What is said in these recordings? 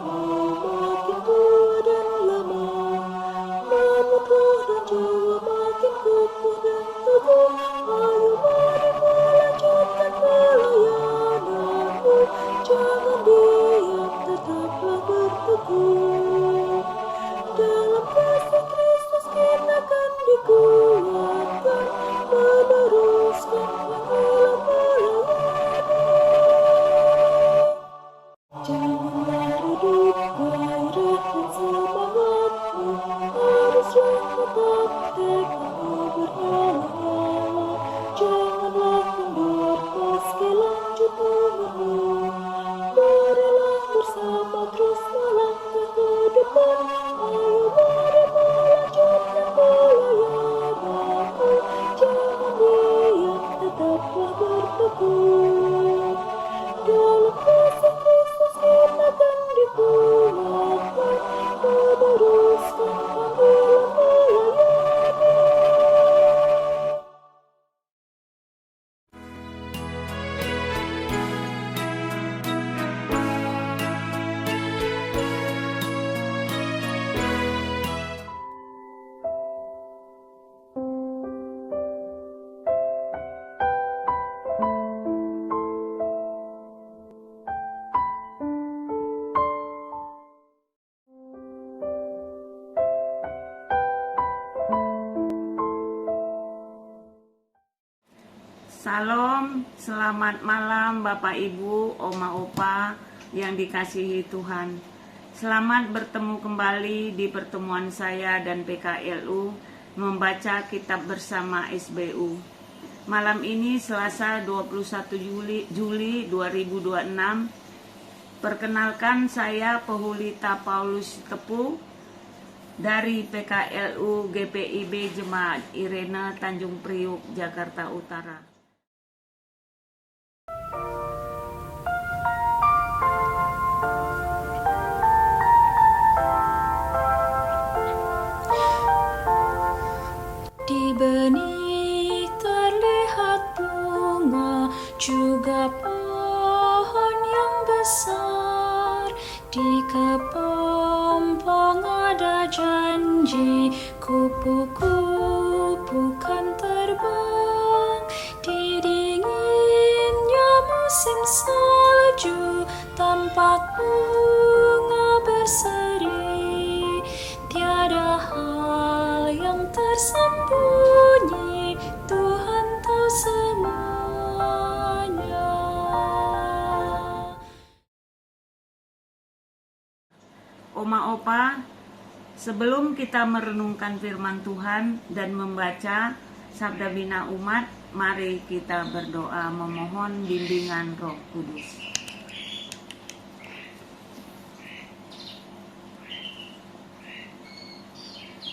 makin tua dan lama, namun roh dan jiwa makin kokoh dan teguh. Ayo mari melanjutkan pelayananmu, jangan diam, tetaplah berteguh. Dalam kasih Kristus kita kan dikuatkan, meneruskan panggilan melayani. Janganlah redup gairah dan semangatmu, haruslah tetap tekadmu bernyala-nyala. Janganlah kendor meski lanjut umurmu, marilah bersama terus melangkah ke depan. Ayo mari melanjutkan pelayananmu, jangan diam, tetaplah berteguh. Dalam kasih Kristus kita kan dikuatkan, meneruskan panggilan melayani. Salam, selamat malam Bapak Ibu, Oma Opa yang dikasihi Tuhan. Selamat bertemu kembali di pertemuan saya dan PKLU membaca kitab bersama SBU. Malam ini Selasa 21 Juli 2026. Perkenalkan, saya Pehulita Paulus Tepu dari PKLU GPIB Jemaat Irene Tanjung Priuk, Jakarta Utara. Di benih terlihat bunga, juga pohon yang besar. Di kepompong ada janji, kupu-kupu kan terbang. Di dinginnya musim salju, tampak bunga berseri. Tiada hal yang tersembunyi, Tuhan tahu semuanya. Oma Opa, sebelum kita merenungkan firman Tuhan dan membaca Sabda Bina Umat, mari kita berdoa memohon bimbingan Roh Kudus.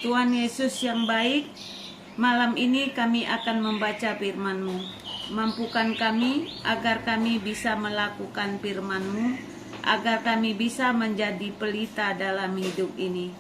Tuhan Yesus yang baik, malam ini kami akan membaca firman-Mu. Mampukan kami agar kami bisa melakukan firman-Mu, agar kami bisa menjadi pelita dalam hidup ini.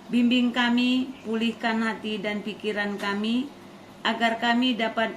Bimbing kami, pulihkan hati dan pikiran kami, agar kami dapat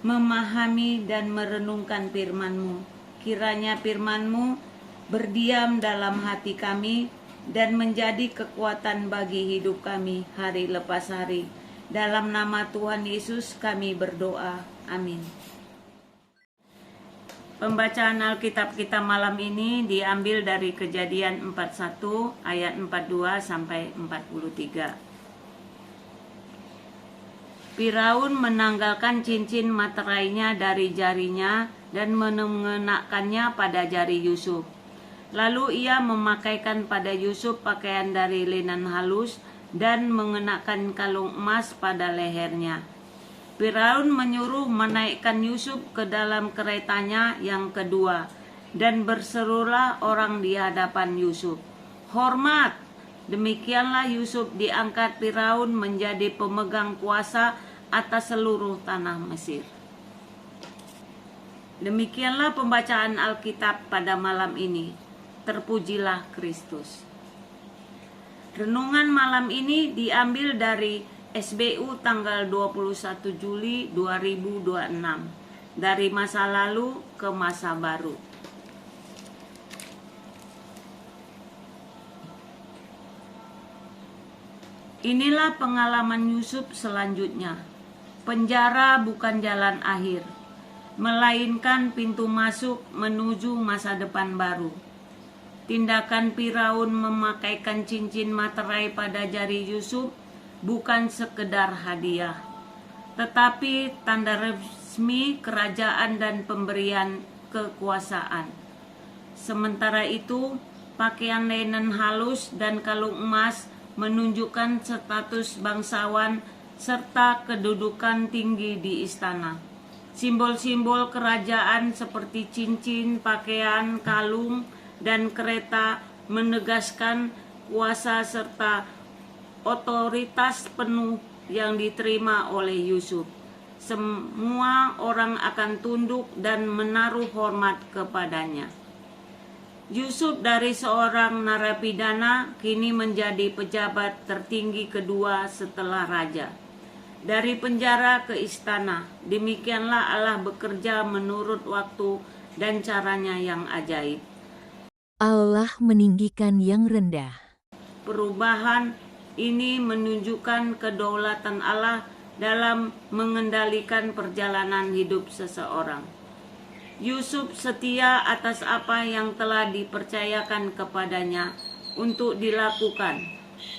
memahami dan merenungkan firman-Mu. Kiranya firman-Mu berdiam dalam hati kami, dan menjadi kekuatan bagi hidup kami hari lepas hari. Dalam nama Tuhan Yesus kami berdoa. Amin. Pembacaan Alkitab kita malam ini diambil dari Kejadian 41 ayat 42 sampai 43. Firaun menanggalkan cincin materainya dari jarinya dan mengenakannya pada jari Yusuf. Lalu ia memakaikan pada Yusuf pakaian dari linen halus dan mengenakan kalung emas pada lehernya. Firaun menyuruh menaikkan Yusuf ke dalam keretanya yang kedua, dan berserulah orang di hadapan Yusuf, "Hormat!" Demikianlah Yusuf diangkat Firaun menjadi pemegang kuasa atas seluruh tanah Mesir. Demikianlah pembacaan Alkitab pada malam ini. Terpujilah Kristus. Renungan malam ini diambil dari SBU tanggal 21 Juli 2026, dari masa lalu ke masa baru. Inilah pengalaman Yusuf selanjutnya. Penjara bukan jalan akhir, melainkan pintu masuk menuju masa depan baru. Tindakan Firaun memakaikan cincin materai pada jari Yusuf bukan sekedar hadiah, tetapi tanda resmi kerajaan dan pemberian kekuasaan. Sementara itu, pakaian linen halus dan kalung emas menunjukkan status bangsawan serta kedudukan tinggi di istana. Simbol-simbol kerajaan seperti cincin, pakaian, kalung, dan kereta menegaskan kuasa serta otoritas penuh yang diterima oleh Yusuf. Semua orang akan tunduk dan menaruh hormat kepadanya. Yusuf dari seorang narapidana kini menjadi pejabat tertinggi kedua setelah raja. Dari penjara ke istana, demikianlah Allah bekerja menurut waktu dan caranya yang ajaib. Allah meninggikan yang rendah. Perubahan ini menunjukkan kedaulatan Allah dalam mengendalikan perjalanan hidup seseorang. Yusuf setia atas apa yang telah dipercayakan kepadanya untuk dilakukan,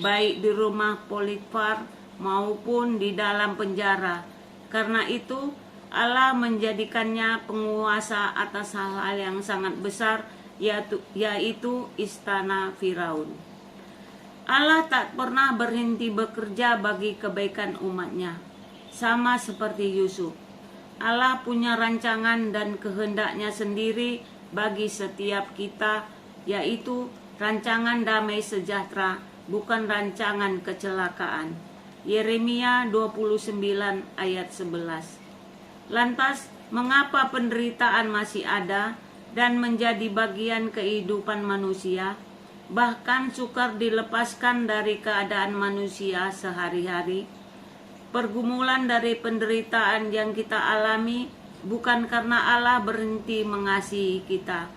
baik di rumah Potifar maupun di dalam penjara. Karena itu, Allah menjadikannya penguasa atas hal-hal yang sangat besar, yaitu istana Firaun. Allah tak pernah berhenti bekerja bagi kebaikan umatnya, sama seperti Yusuf. Allah punya rancangan dan kehendaknya sendiri bagi setiap kita, yaitu rancangan damai sejahtera, bukan rancangan kecelakaan. Yeremia 29 ayat 11. Lantas, mengapa penderitaan masih ada dan menjadi bagian kehidupan manusia, bahkan sukar dilepaskan dari keadaan manusia sehari-hari? Pergumulan dari penderitaan yang kita alami bukan karena Allah berhenti mengasihi kita,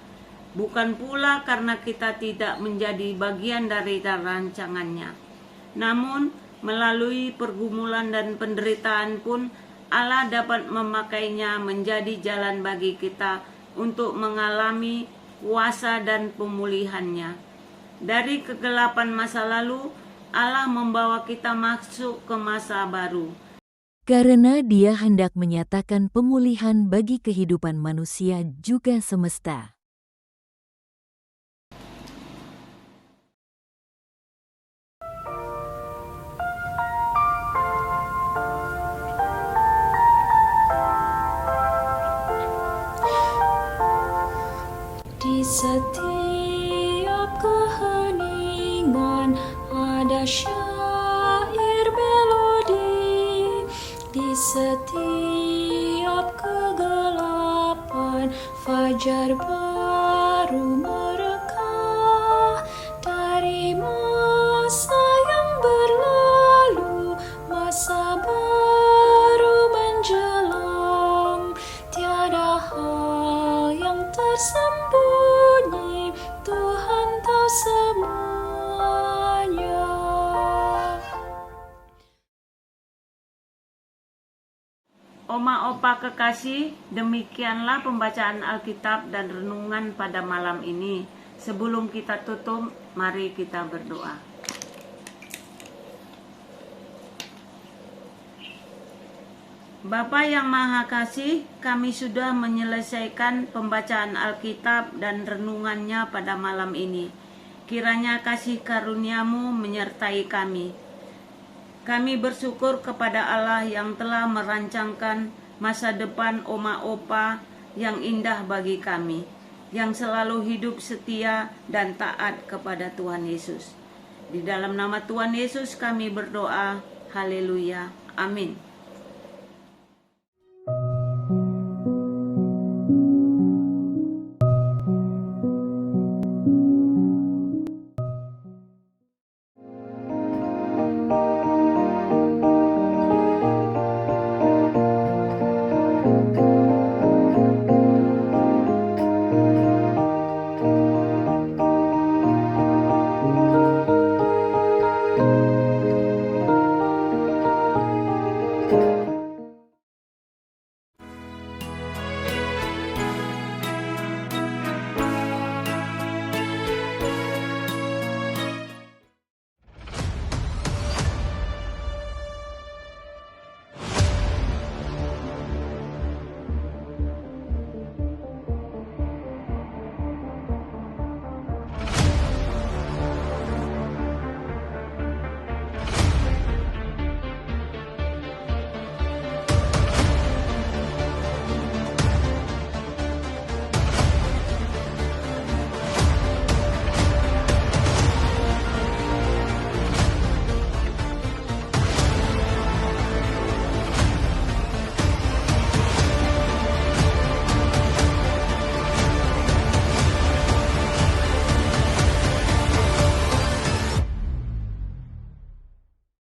bukan pula karena kita tidak menjadi bagian dari rancangannya. Namun, melalui pergumulan dan penderitaan pun Allah dapat memakainya menjadi jalan bagi kita untuk mengalami kuasa dan pemulihannya. Dari kegelapan masa lalu, Allah membawa kita masuk ke masa baru. Karena Dia hendak menyatakan pemulihan bagi kehidupan manusia juga semesta. Di setiap keheningan ada syair melodi, di setiap kegelapan fajar baru mereka. Dari masa yang berlalu, masa baru menjelang, tiada hal yang tersembunyi, Tuhan tahu semuanya. Oma Opa kekasih, demikianlah pembacaan Alkitab dan renungan pada malam ini. Sebelum kita tutup, mari kita berdoa. Bapa yang Maha Kasih, kami sudah menyelesaikan pembacaan Alkitab dan renungannya pada malam ini. Kiranya kasih karunia-Mu menyertai kami. Kami bersyukur kepada Allah yang telah merancangkan masa depan Oma Opa yang indah bagi kami, yang selalu hidup setia dan taat kepada Tuhan Yesus. Di dalam nama Tuhan Yesus kami berdoa. Haleluya. Amin.